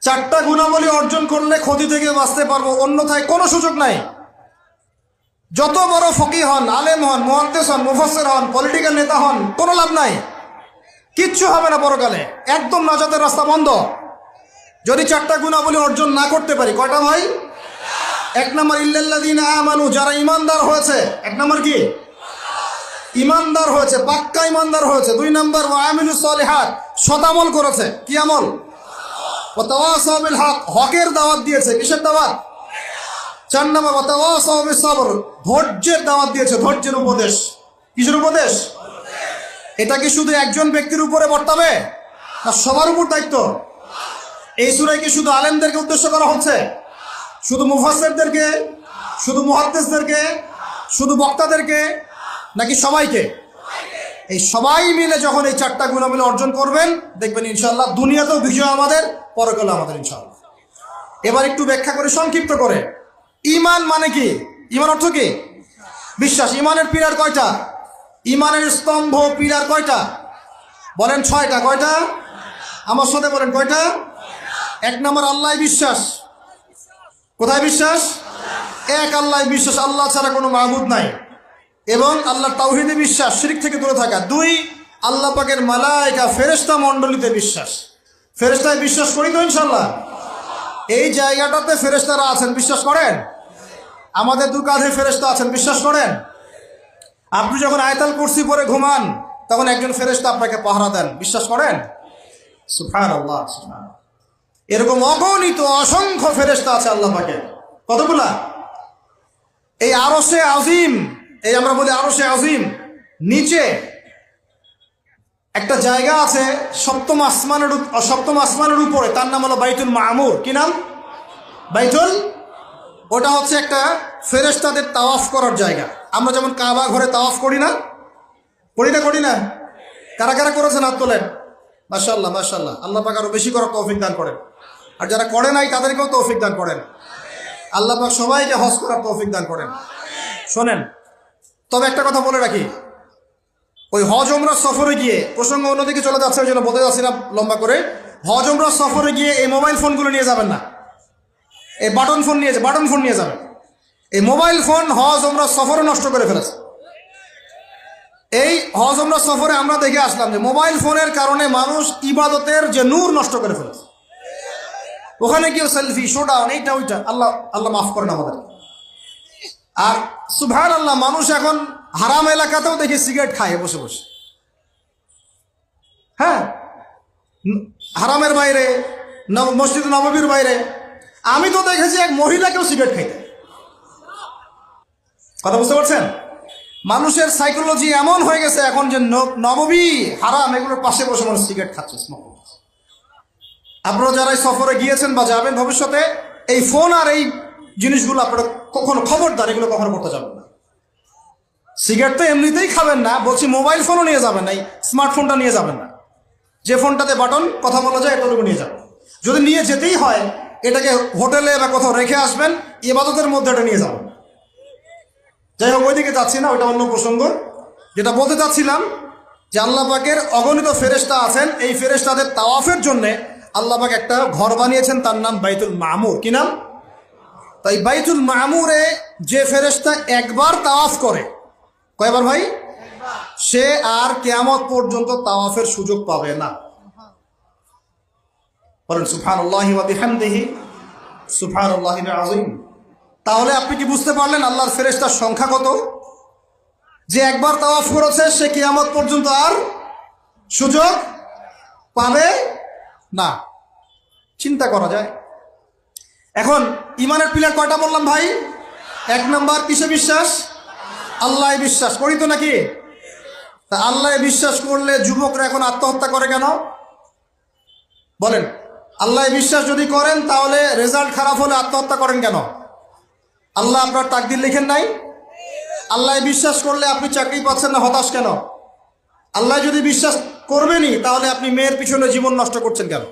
4টা গুণাবলী অর্জন করলে ক্ষতি থেকে বাঁচতে পারবো, অন্যথায় কোনো সুযোগ নাই। যত বড় ফকিহ হন, আলেম হন, মুহাদ্দিস হন, মুফাসসির হন, পলিটিক্যাল নেতা হন, কোনো লাভ নাই, কিচ্ছু হবে না পরকালে, একদম নাজাতের রাস্তা বন্ধ যদি 4টা গুণাবলী অর্জন না করতে পারি। কয়টা ভাই? 1 নাম্বার ইল্লাল্লাযীনা আমানু, যারা ঈমানদার হয়েছে। 1 নাম্বার কি? ঈমানদার হয়েছে, পাক্কা ঈমানদার হয়েছে। 2 নাম্বার ওয়া আমিলুস সলিহাত, সৎ আমল করেছে। কি আমল? ওয়া তাওয়াসাউ বিল হক, হকের দাওয়াত দিয়েছে। কিসের দাওয়াত? 4 নাম্বার ওয়া তাওয়াসাউ বিস সবর, ধৈর্যের দাওয়াত দিয়েছে, ধৈর্যের উপদেশ। কিসের উপদেশ? এটা কি শুধু একজন ব্যক্তির উপরে বর্তাবে, না সবার উপর দায়িত্ব? এই সূরায় কি শুধু আলেমদেরকে উদ্দেশ্য করা হচ্ছে? শুধু মুফাসসিরদেরকে, শুধু মুহাদ্দিসদেরকে, শুধু বক্তাদেরকে, নাকি সবাইকে? এই সবাই মিলে যখন এই 4টা গুণাবলী অর্জন করবেন, দেখবেন ইনশাআল্লাহ দুনিয়াতেও বিজয় আমাদের, পরকালে আমাদের ইনশাআল্লাহ। এবার একটু ব্যাখ্যা করে, সংক্ষিপ্ত করে। ঈমান মানে কি? ঈমান অর্থ কি? বিশ্বাস। ঈমানের পিলার কয়টা? ঈমানের স্তম্ভ পিলার কয়টা? বলেন 6টা। কয়টা? আমার সাথে বলেন, কয়টা? 1 নাম্বার আল্লাহ বিশ্বাস। কোথায় বিশ্বাস? এক আল্লাহ বিশ্বাস, আল্লাহ ছাড়া কোনো মাবুদ নাই, এবং আল্লাহর তাওহীদে বিশ্বাস, শিরক থেকে দূরে থাকা। 2 আল্লাহ পাকের মালায়েকা ফেরেশতা মণ্ডলীতে বিশ্বাস। ফেরেশতায় বিশ্বাস করি তো ইনশাআল্লাহ? এই জায়গাটাতে ফেরেশতারা আছেন, বিশ্বাস করেন? আমাদের 2 কাঁধে ফেরেশতা আছেন, বিশ্বাস করেন? আপনি যখন আয়াতুল কুরসি পড়ে ঘুমান, তখন একজন ফেরেশতা আপনাকে পাহারা দেন, বিশ্বাস করেন? সুবহানাল্লাহ, সুবহানাল্লাহ। এরকম অগণিত অসংখ্য ফেরেশতা আছে আল্লাহ পাকের। কতগুলা? এই আরশে আজিম, এই আমরা বলি আরশে আজিম, নিচে একটা জায়গা আছে 7ম আসমানের উপরে, তার নাম হলো বাইতুল মামুর। কি নাম? বাইতুল। ওটা হচ্ছে একটা ফেরেশতাদের তাওয়াফ করার জায়গা। আমরা যেমন কাবা ঘরে তাওয়াফ করি না? করি না? কারা কারা করেছেন হাত তোলেন? মাশাআল্লাহ, মাশাআল্লাহ। আল্লাহ পাক আরো বেশি করার তৌফিক দান করেন, আর যারা করে নাই তাদেরকেও তৌফিক দান করেন। আল্লাহ পাক সবাইকে হজ করার তৌফিক দান করেন। শোনেন, তবে একটা কথা বলে রাখি, ওই হজ উমরা সফরে গিয়ে, প্রসঙ্গ অন্যদিকে চলে যাচ্ছে, ওই জন্য বলতে যাচ্ছি না লম্বা করে, হজ উমরা সফরে গিয়ে এই মোবাইল ফোনগুলো নিয়ে যাবেন না। এই বাটন ফোন নিয়ে যাবেন। এই মোবাইল ফোন হজ ওমরা সফরে নষ্ট করে ফেলেছে। এই হজ ওমরা সফরে আমরা দেখে আসলাম যে মোবাইল ফোনের কারণে মানুষ ইবাদতের যে নূর নষ্ট করে ফেলেছে। ওখানে কেউ সেলফি, শোডাউন, এইটা ওইটা, আল্লাহ মাফ করেন আমাদের। আর সুবহানাল্লাহ, মানুষ এখন হারাম এলাকাতেও দেখি সিগারেট খায় বসে বসে। হ্যাঁ, হারামের বাইরে, মসজিদ নববীর বাইরে আমি তো দেখেছি এক মহিলাকেও সিগারেট খাইতে। কথা বুঝতে পারছেন? মানুষের সাইকোলজি এমন হয়ে গেছে এখন যে নববী হারাম এগুলোর পাশে বসে মানুষ সিগারেট খাচ্ছে, স্মোক করছে। আপনারা যারা সফরে গিয়েছেন বা যাবেন ভবিষ্যতে, এই ফোন আর এই জিনিসগুলো আপনারা কখনো, খবরদার এগুলো কখনো করতে যাবেন না। সিগারেট তো এমনিতেই খাবেন না, বলছি মোবাইল ফোনও নিয়ে যাবেন না, এই স্মার্টফোনটা নিয়ে যাবেন না। যে ফোনটাতে বাটন কথা বলা যায় এটাটুকু নিয়ে যাবেন। যদি নিয়ে যেতেই হয় এটাকে হোটেলে বা কোথাও রেখে আসবেন, ইবাদতের মধ্যে এটা নিয়ে যাবেন। যাই হোক, ওইদিকে যাচ্ছি না, ওইটা অন্য প্রসঙ্গ। যেটা বলতে চাচ্ছিলাম যে আল্লাহ পাকের অগণিত ফেরেশতা আছেন, এই ফেরেশতাদের তাওয়াফের জন্যে আল্লাহ পাক একটা ঘর বানিয়েছেন, তার নাম বাইতুল মামুর। কি নাম? তাই বাইতুল মামুরে যে ফেরেশতা একবার তাওয়াফ করে, কয়বার ভাই? সে আর কিয়ামত পর্যন্ত তাওয়াফের সুযোগ পাবে না। বলেন সুবহানাল্লাহি ওয়া বিহামদিহি সুবহানাল্লাহিল আযীম। তাহলে আপনি কি বুঝতে পারলেন আল্লাহর ফেরেশতার সংখ্যা কত? যে একবার তাওয়াফ করেছে সে কিয়ামত পর্যন্ত আর সুযোগ পাবে না। চিন্তা করা যায়। এখন ইমানের পিলার কয়টা বললাম ভাই? 1 নাম্বার কিসে বিশ্বাস? আল্লাহ বিশ্বাস করি তো নাকি? তা আল্লাহ বিশ্বাস করলে যুবকরা এখন আত্মহত্যা করে কেন? বলেন, আল্লাহ বিশ্বাস যদি করেন তাহলে রেজাল্ট খারাপ হলে আত্মহত্যা করেন কেন? আল্লাহ আপনার তাকদির লিখেন নাই? আল্লাহ বিশ্বাস করলে আপনি চাকরি পাচ্ছেন না, হতাশ কেন? আল্লাহ যদি বিশ্বাস করবেনই তাহলে আপনি মেয়ের পিছনে জীবন নষ্ট করছেন কেন?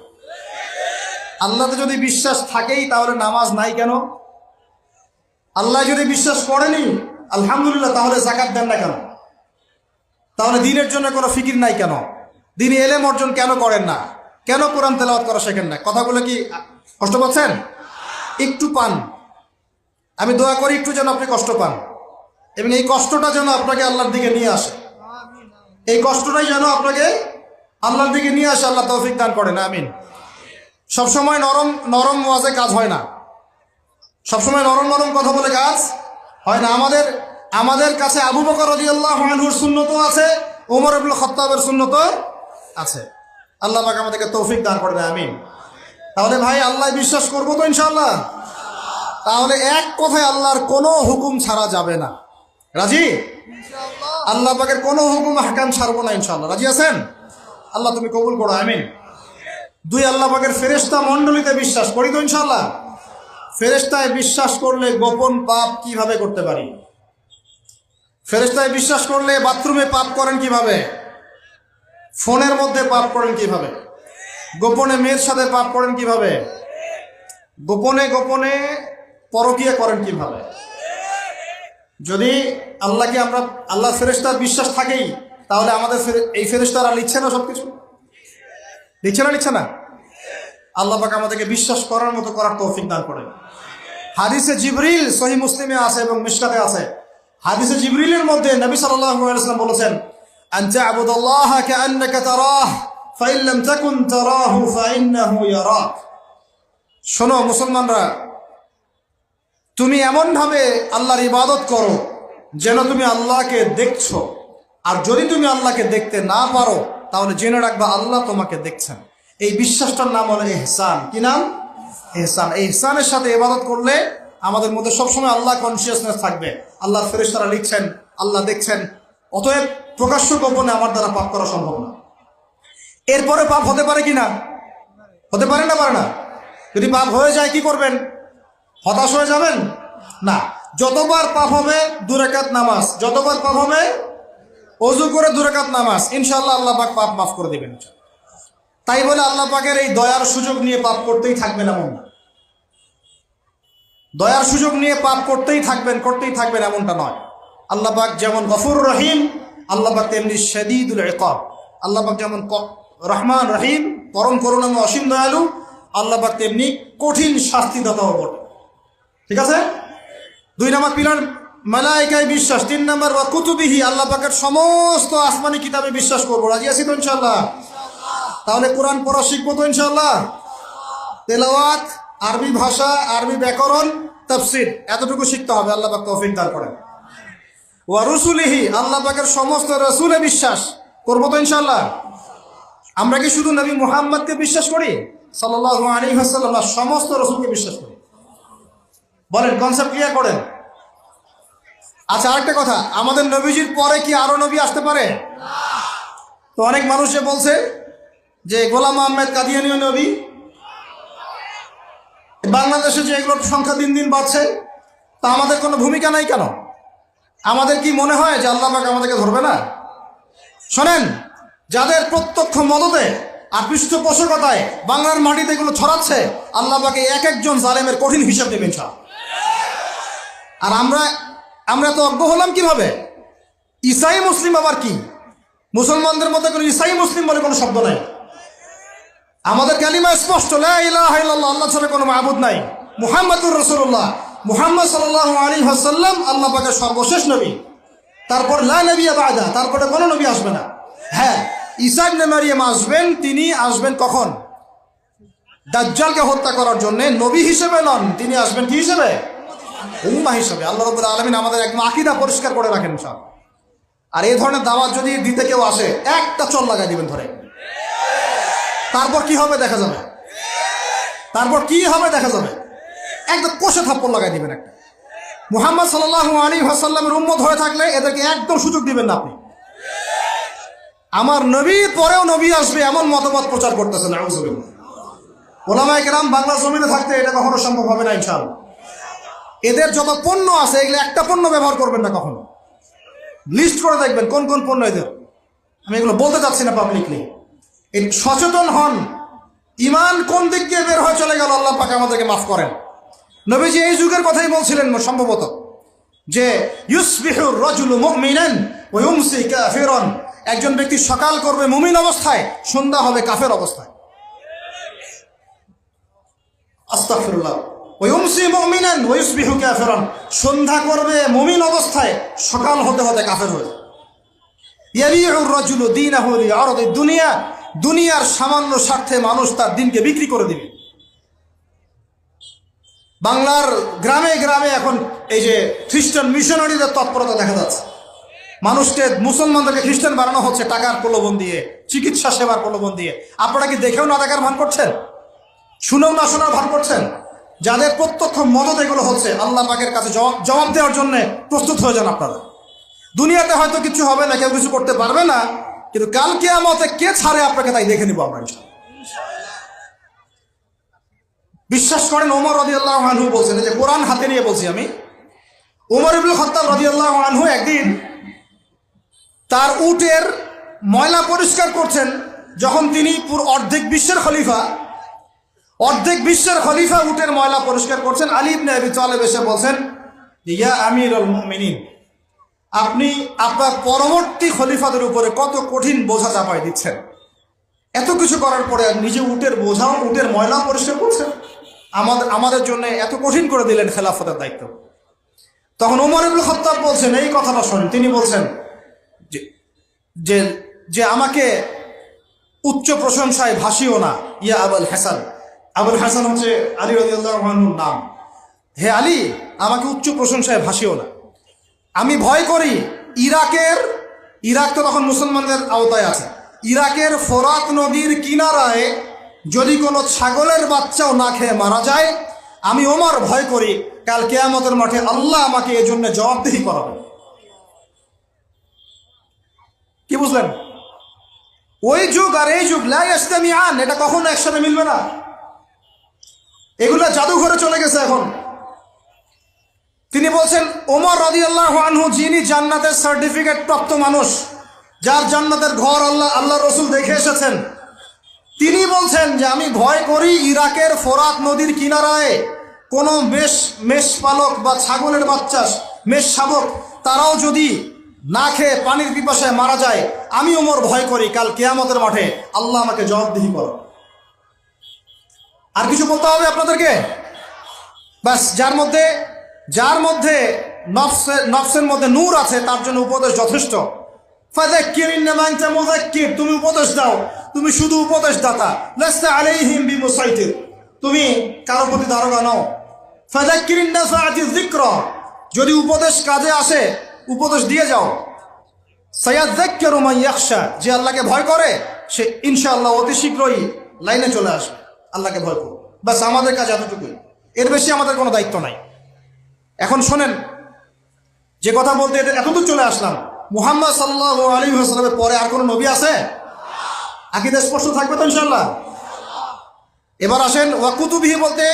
আল্লাহতে যদি বিশ্বাস থাকেই তাহলে নামাজ নাই কেন? আল্লাহ যদি বিশ্বাস করেনি আলহামদুলিল্লাহ, তাহলে যাকাত দেন না কেন? তাহলে দিনের জন্য কোনো ফিকির নাই কেন? দিনে এলেম অর্জন কেন করেন না? কেন কোরআন তেলাওয়াত করা শেখেন না? কথাগুলো কি কষ্ট পাচ্ছেন? একটু পান, আমি দোয়া করি একটু যেন আপনি কষ্ট পান, এবং এই কষ্টটা যেন আপনাকে আল্লাহর দিকে নিয়ে আসে। এই কষ্টটাই যেন আপনাকে আল্লাহর দিকে নিয়ে আসে। আল্লাহ তৌফিক দান করেন, আমিন। সবসময় নরম ওয়াজে কাজ হয় না, সবসময় নরম কথা বলে কাজ হয় না। আমাদের কাছে আবু বকর রাদিয়াল্লাহু আনহুর সুন্নতও আছে, ওমর ইবনে খাত্তাবের সুন্নতও আছে। আল্লাহ পাক আমাদেরকে তৌফিক দান করেন, আমিন। তাহলে ভাই আল্লাহ বিশ্বাস করবো তো ইনশাআল্লাহ? তাহলে এক কথায় আল্লাহর কোনো হুকুম ছাড়া যাবে না। রাজি? আল্লাহ পাকের কোনো হুকুম আহকাম ছাড়বো না ইনশাআল্লাহ। রাজি আছেন? আল্লাহ তুমি কবুল করো, আমিন। 2, আল্লাহ পাকের ফেরেশতা মণ্ডলীতে বিশ্বাস করি তো ইনশাআল্লাহ? ফেরেশতায় বিশ্বাস করলে গোপন পাপ কিভাবে করতে পারি? ফেরেশতায় বিশ্বাস করলে বাথরুমে পাপ করেন কিভাবে? ফোনের মধ্যে পাপ করেন কিভাবে? গোপনে মেয়ের সাথে পাপ করেন কিভাবে? গোপনে পরকীয়া করেন কিভাবে? যদি আল্লাহ ফেরেশতার বিশ্বাস থাকেই, তাহলে আমাদের এই ফেরেশতারা লিখছে না সবকিছু? লিখছে না? আল্লাহ পাক আমাদেরকে বিশ্বাস করার মতো করার তৌফিক দান করেন। হাদিসে জিবরিল সহিহ মুসলিমে আছে এবং মিশকাতে আছে। হাদিসে জিবরিলের মধ্যে নবী সাল্লাল্লাহু আলাইহি ওয়াসাল্লাম বলেছেন, আন তা'বুদাল্লাহা কাআন্নাকা তারাহ ফাইন লাম তাকুন তারাহু ফাইন্নাহু ইয়ারাক। শোনো মুসলমানরা, তুমি এমন ভাবে আল্লাহর ইবাদত করো যেন তুমি আল্লাহকে দেখছো, আর যদি তুমি আল্লাহকে দেখতে না পারো তাহলে জেনে রাখবা আল্লাহ তোমাকে দেখছেন। এই বিশ্বাসটার নাম হলো ইহসান। কি নাম? ইহসান। এই ইহসানের সাথে ইবাদত করলে আমাদের মধ্যে সবসময় আল্লাহ কনসিয়াসনেস থাকবে। আল্লাহর ফেরেশতারা লিখছেন, আল্লাহ দেখছেন। অতএব প্রকাশ্য গোপনে আমার দ্বারা পাপ করা সম্ভব না। এরপরে পাপ হতে পারে কি না? হতে পারে না? পারে না? যদি পাপ হয়ে যায় কি করবেন? হতাশ হয়ে যাবেন না। যতবার পাপ হবে 2 রাকাত নামাজ, যতবার পাপ হবে ওযু করে 2 রাকাত নামাজ, ইনশাআল্লাহ আল্লাহ পাক পাপ মাফ করে দিবেন। তাই বলে আল্লাহ পাকের এই দয়ার সুযোগ নিয়ে পাপ করতেই থাকবেন এমন না। দয়ার সুযোগ নিয়ে পাপ করতেই থাকবেন এমনটা নয়। আল্লাহ পাক যেমন গফুর রহিম, আল্লাহ পাক তেমনি শাদীদুল ইকাব। আল্লাহ পাক যেমন রহমান রহিম, পরম করুণাময় অসীম দয়ালু, আল্লাহ পাক তেমনি কঠিন শাস্তিদাতাও বটে। ঠিক আছে? 2 নম্বর পিলার মালাইকায় বিশ্বাস। 3 নম্বর ওয়া কুতুবিহি, আল্লাহ পাকের সমস্ত আসমানি কিতাবে বিশ্বাস করবো। রাজি আছি তো ইনশাআল্লাহ? তাহলে কোরআন পড়া শিখবো তো ইনশাআল্লাহ? তেলাওয়াত, আরবি ভাষা, আরবি ব্যাকরণ, তাফসীর এতটুকু শিখতে হবে। আল্লাহ পাক তৌফিক দান করেন। ওয়া রুসুলিহি, আল্লাহ পাকের সমস্ত রাসূলে বিশ্বাস করবো তো ইনশাআল্লাহ? আমরা কি শুধু নবী মুহাম্মদকে বিশ্বাস করি সাল্লাল্লাহু আলাইহি ওয়াসাল্লাম, না সমস্ত রাসূলকে বিশ্বাস করি? বলেন, কনসেপ্ট ক্লিয়ার করেন। আচ্ছা, আরেকটা কথা, আমাদের নবীজির পরে কি আরো নবী আসতে পারে? তো অনেক মানুষে বলছে যে গোলাম আহমেদ কাদিয়ানীও নবী। বাংলাদেশে যে এগুলোর সংখ্যা দিন দিন বাড়ছে, তা আমাদের কোনো ভূমিকা নাই কেন? আমাদের কি মনে হয় যে আল্লাহ পাক আমাদেরকে ধরবে না? শোনেন, যাদের প্রত্যক্ষ মদতে আর পৃষ্ঠপোষকতায় বাংলার মাটিতে এগুলো ছড়াচ্ছে, আল্লাহ পাকে এক একজন জালেমের কঠিন হিসাব দেবেন। আর আমরা তো অজ্ঞ হলাম কিভাবে? ঈসাই মুসলিম আবার কি? মুসলমানদের মধ্যে কোনো ঈসাই মুসলিম বলে কোনো শব্দ নাই। আমাদের কালিমা স্পষ্ট, লা ইলাহা ইল্লাল্লাহ, আল্লাহ ছাড়া কোনো মাবুদ নাই, মুহাম্মাদুর রাসূলুল্লাহ, মুহাম্মদ সাল্লাল্লাহু আলাইহি ওয়াসাল্লাম আল্লাহ পাকের সর্বশেষ নবী। তারপর লা নবিয়্যা বা'দা, তারপরে কোনো নবী আসবে না। হ্যাঁ, ঈসা ইবনে মারইয়াম আসবেন। তিনি আসবেন কখন? দাজ্জালকে হত্যা করার জন্য। নবী হিসেবে নন, তিনি আসবেন কি হিসেবে? উম্মাহ হিসেবে। আল্লাহ রাব্বুল আলামিন আমাদের একদম আকীদা পরিষ্কার করে রাখেন সব। আর এই ধরনের দাওয়াত যদি দিতে কেউ আসে, একটা চল লাগাই দিবেন ধরে। তারপর কি হবে দেখা যাবে। তারপর কি হবে দেখা যাবে। একদম কষে থাপ্পড় লাগাই দিবেন একটা। মুহাম্মদ সাল্লাল্লাহু আলাইহি ওয়াসাল্লামের উম্মত হয়ে থাকলে এদেরকে একদম সুযোগ দিবেন না আপনি। আমার নবীর পরেও নবী আসবে এমন মতবাদ প্রচার করতেছেন, নাউযুবিল্লাহ। ওলামায়ে কেরাম বাংলা জমিনে থাকতে এটা কখনো সম্ভব হবে না ইনশাআল্লাহ। এদের যত পণ্য আছে, এগুলো একটা পণ্য ব্যবহার করবেন না কখনো। লিস্ট করে দেখবেন কোন কোন পণ্য এদের। আমি এগুলো বলতে চাচ্ছি না পাবলিকলি। সচেতন হন, ইমান কোন দিক দিয়ে বের হয়ে চলে গেল, আল্লাহ পাক আমাদেরকে মাফ করেন। নবীজি এই যুগের কথাই বলছিলেন সম্ভবত, যে ইউসবিহুর রাজুলু মুমিনান ওয়া ইউমসি কাফিরান, একজন ব্যক্তি সকাল করবে মুমিন অবস্থায়, সন্ধ্যা হবে কাফের অবস্থায়। আস্তাগফিরুল্লাহ। ওয়া ইউমসি মুমিনান ওয়া ইউসবিহু কাফিরান, সন্ধ্যা করবে মুমিন অবস্থায়, সকাল হতে হতে কাফের হয়ে। ইয়াবিউর রাজুলু দীনাহু লিআরদিদ দুনিয়া, দুনিয়ার সামান্য স্বার্থে মানুষ তার দিনকে বিক্রি করে দিবে। বাংলার গ্রামে গ্রামে এখন এই যে খ্রিস্টান মিশনারিদের তৎপরতা দেখা যাচ্ছে। মানুষকে, মুসলমানদেরকে খ্রিস্টান বানানো হচ্ছে টাকার প্রলোভন দিয়ে, চিকিৎসা সেবার প্রলোভন দিয়ে। আপনারা কি দেখেও না দেখার ভান করছেন? শুনেও না শোনার ভান করছেন? যাদের প্রত্যক্ষ মদত এগুলো হচ্ছে, আল্লাহ পাকের কাছে জবাব দেওয়ার জন্য প্রস্তুত হয়ে যান আপনারা। দুনিয়াতে হয়তো কিছু হবে না, কেউ কিছু করতে পারবে না, কিন্তু কাল কিয়ামতে কে ছাড়ে আপনাকে তাই দেখে নিব আমরা ইনশাআল্লাহ। বিশ্বাস করেন, ওমর রাদিয়াল্লাহু আনহু বলছেন, যে কোরআন হাতে নিয়ে বলছি আমি, ওমর ইবনে খাত্তাব রাদিয়াল্লাহু আনহু একদিন তার উটের ময়লা পরিষ্কার করছেন। যখন তিনি অর্ধেক বিশ্বের খলিফা উটের ময়লা পরিষ্কার করছেন, আলী ইবনে আবি তালেব এসে বলছেন, ইয়া আমিরুল মুমিনিন, আপনি আপনার পরবর্তী খলিফাদের উপরে কত কঠিন বোঝা চাপাই দিচ্ছেন। এত কিছু করার পরে নিজে উটের বোঝাও, উটের ময়লা পরিষ্কার করছেন, আমাদের জন্য এত কঠিন করে দিলেন খেলাফতের দায়িত্ব। তখন ওমর ইবনে খাত্তাব বলছেন, এই কথাটা শোনেন। তিনি বলছেন যে আমাকে উচ্চ প্রশংসায় ভাসিও না, ইয়া আবুল হাসান। আবুল হাসান হচ্ছে আলী রাদিয়াল্লাহু আনহুর নাম। হে আলী, আমাকে উচ্চ প্রশংসায় ভাসিও না। আমি ভয় করি ইরাক তো তখন মুসলমানদের আওতায় আছে, ইরাকের ফোরাত নদীর কিনারায় যদি কোনো ছাগলের বাচ্চাও না খেয়ে মারা যায়, আমি ওমর ভয় করি কাল কিয়ামতের মাঠে আল্লাহ আমাকে এই জন্য জবাবদিহি করাবেন। কি বুঝলেন? ওই যুগ আর এই যুগ লা ইয়াস্তামিআন, এটা কখনো একসাথে মিলবে না। এগুলা জাদুঘরে চলে গেছে এখন। তিনি বলছেন, ওমর রাদিয়াল্লাহু আনহু যিনি জান্নাতের সার্টিফিকেট প্রাপ্ত মানুষ, যার জান্নাতের ঘর আল্লাহ রসুল দেখে এসেছেন, তিনি বলছেন যে আমি ভয় করি ইরাকের ফোরাত নদীর কিনারায় কোনো মেষ পালক বা ছাগলের বাচ্চা, মেষ শাবক, তারাও যদি না খেয়ে পানির পিপাসায় মারা যায়, আমি ওমর ভয় করি কাল কিয়ামতের মাঠে আল্লাহ আমাকে জবাবদিহি করো। আর কিছু বলতে হবে আপনাদেরকে? বাস যার মধ্যে নফসের মধ্যে নূর আছে তার জন্য উপদেশ যথেষ্ট। ফাযাক্কির ইন্নামা আনতা মুযাক্কির, তুমি উপদেশ দাও, তুমি শুধু উপদেশ দাতা। লাস্তা আলাইহিম বিমুসাইতির, তুমি কারো প্রতি দারোগা নও। ফাযাক্কির ইন নাফাআতিয যিকরা, যদি উপদেশ কাজে আসে উপদেশ দিয়ে যাও। সায়াযাক্কারু মান ইয়াখশা, যে আল্লাহকে ভয় করে সে ইনশাআল্লাহ অতি শীঘ্রই লাইনে চলে আসবে। আল্লাহকে ভয় করো, বাস আমাদের কাজ এতটুকুই, এর বেশি আমাদের কোনো দায়িত্ব নাই। এখন শোনেন, যে কথা বলতে এতদূর চলে আসলাম, মুহাম্মদ সাল্লাল্লাহু আলাইহি ওয়াসাল্লামের পরে আর কোনো নবী আছে? আকীদা স্পষ্ট থাকবে তো ইনশাআল্লাহ। এবার আসেন ওয়া কুতুবিহি বলতে